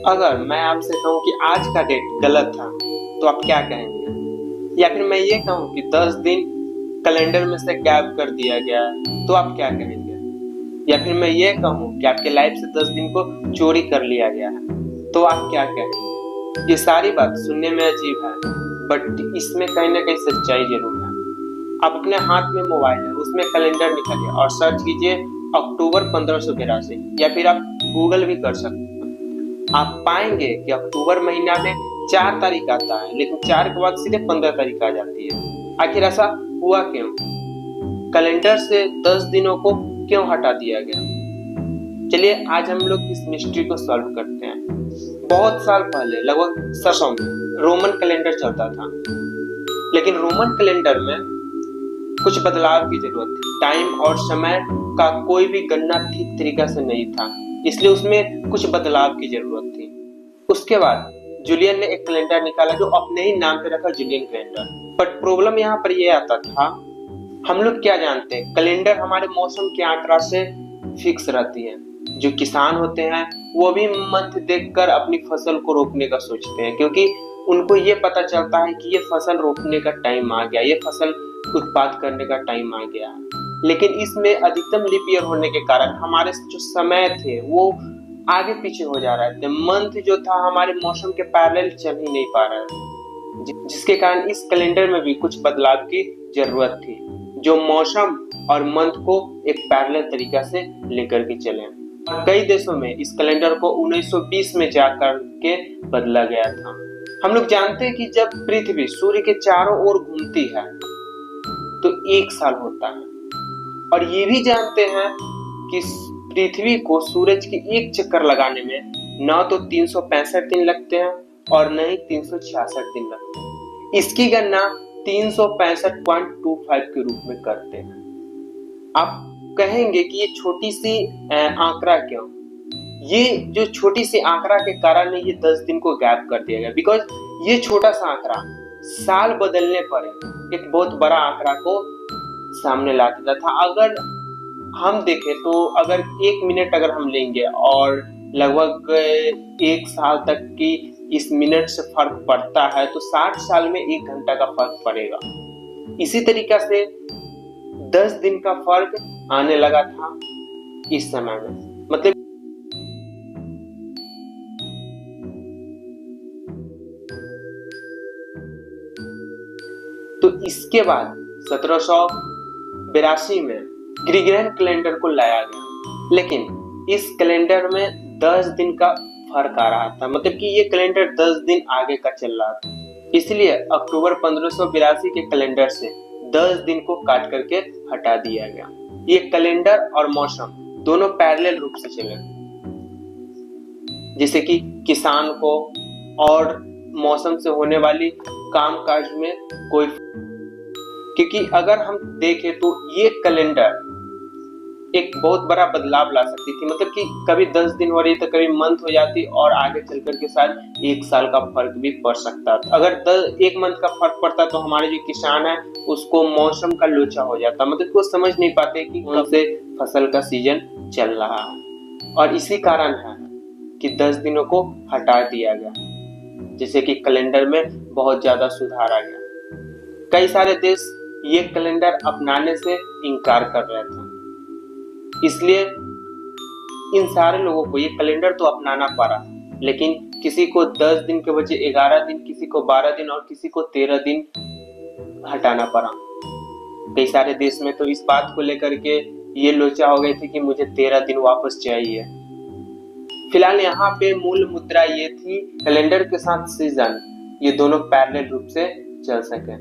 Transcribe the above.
अगर मैं आपसे कहूँ कि आज का डेट गलत था तो आप क्या कहेंगे? या फिर मैं ये कहूँ कि 10 दिन कैलेंडर में से गैप कर दिया गया तो आप क्या कहेंगे? या फिर मैं ये कहूँ कि आपके लाइफ से 10 दिन को चोरी कर लिया गया है तो आप क्या कहेंगे? ये सारी बात सुनने में अजीब है, बट इसमें कहीं ना कहीं सच्चाई जरूर है। आप अपने हाथ में मोबाइल है, उसमें कैलेंडर निकालिए और सर्च कीजिए अक्टूबर 1582, या फिर आप गूगल भी कर सकते हैं। आप पाएंगे कि अक्टूबर महीना में 4 तारीख आता है, लेकिन 4 के बाद सीधे 15 तारीख आ जाती है। आखिर ऐसा हुआ क्यों? कैलेंडर से 10 दिनों को क्यों हटा दिया गया? चलिए आज हम लोग इस मिस्ट्री को सॉल्व करते हैं। बहुत साल पहले, लगभग 700 में रोमन कैलेंडर चलता था, लेकिन रोमन कैलेंडर में कुछ बदलाव की जरूरत थी। टाइम और समय का कोई भी गणना ठीक तरीका से नहीं था, इसलिए उसमें कुछ बदलाव की जरूरत थी। उसके बाद जूलियन ने एक कैलेंडर निकाला जो अपने ही नाम पे रखा, जूलियन कैलेंडर। बट प्रॉब्लम यहाँ पर ये आता था, हम लोग क्या जानते हैं, कैलेंडर हमारे मौसम के आंकड़ा से फिक्स रहती है। जो किसान होते हैं वो भी मंथ देखकर अपनी फसल को रोपने का सोचते हैं, क्योंकि उनको ये पता चलता है कि ये फसल रोपने का टाइम आ गया, ये फसल उत्पाद करने का टाइम आ गया। लेकिन इसमें अधिकतम लीप ईयर होने के कारण हमारे जो समय थे वो आगे पीछे हो जा रहे थे। मंथ जो था हमारे मौसम के पैरेलल चल ही नहीं पा रहे थे, जिसके कारण इस कैलेंडर में भी कुछ बदलाव की जरूरत थी, जो मौसम और मंथ को एक पैरेलल तरीका से लेकर के चले। कई देशों में इस कैलेंडर को 1920 में जाकर के बदला गया था। हम लोग जानते हैं कि जब पृथ्वी सूर्य के चारों ओर घूमती है तो 1 साल होता है, और ये भी जानते हैं कि पृथ्वी को सूरज के एक चक्कर लगाने में न तो 365 दिन लगते हैं और न ही 366 दिन लगते हैं। इसकी गणना 365.25 के रूप में करते हैं। आप कहेंगे कि ये छोटी सी आंकड़ा क्यों? ये जो छोटी सी आंकड़ा के कारण ये 10 दिन को गैप कर दिया गया, बिकॉज ये छोटा सा आंकड़ा साल बदलने पर एक बहुत बड़ा आंकड़ा को सामने ला देता था। अगर हम देखें तो अगर 1 मिनट अगर हम लेंगे और लगभग 1 साल तक की इस मिनट से फर्क पड़ता है, तो 60 साल में 1 घंटा का फर्क पड़ेगा। इसी तरीका से 10 दिन का फर्क आने लगा था इस समय में। मतलब तो इसके बाद 1782 में ग्रेगोरियन कैलेंडर को लाया गया, लेकिन इस कैलेंडर में 10 दिन का फर्क आ रहा था। मतलब कि ये कैलेंडर 10 दिन आगे का चल रहा था, इसलिए अक्टूबर 1582 के कैलेंडर से 10 दिन को काट करके हटा दिया गया। ये कैलेंडर और मौसम दोनों पैरेलल रूप से चले, जैसे कि किसान को और मौसम से होने वाली कामकाज में कोई, क्योंकि अगर हम देखें तो ये कैलेंडर एक बहुत बड़ा बदलाव ला सकती थी। मतलब कि कभी 10 दिन हो रही तो कभी मंथ हो जाती, और आगे चल करके शायद 1 साल का फर्क भी पड़ सकता था। अगर 1 मंथ का फर्क पड़ता तो हमारे जो किसान है उसको मौसम का लोचा हो जाता। मतलब वो समझ नहीं पाते कि कौन से फसल का सीजन चल रहा है, और इसी कारण है कि 10 दिनों को हटा दिया गया, जैसे कि कैलेंडर में बहुत ज्यादा सुधार आ गया। कई सारे देश ये कैलेंडर अपनाने से इनकार कर रहे थे, इसलिए इन सारे लोगों को ये कैलेंडर तो अपनाना पड़ा, लेकिन किसी को 10 दिन के बजाय 11 दिन, किसी को 12 दिन और किसी को 13 दिन हटाना पड़ा। कई सारे देश में तो इस बात को लेकर के ये लोचा हो गए थे कि मुझे 13 दिन वापस चाहिए। फिलहाल यहाँ पे मूल मुद्रा ये थी, कैलेंडर के साथ सीजन ये दोनों पैरेलल रूप से चल सके।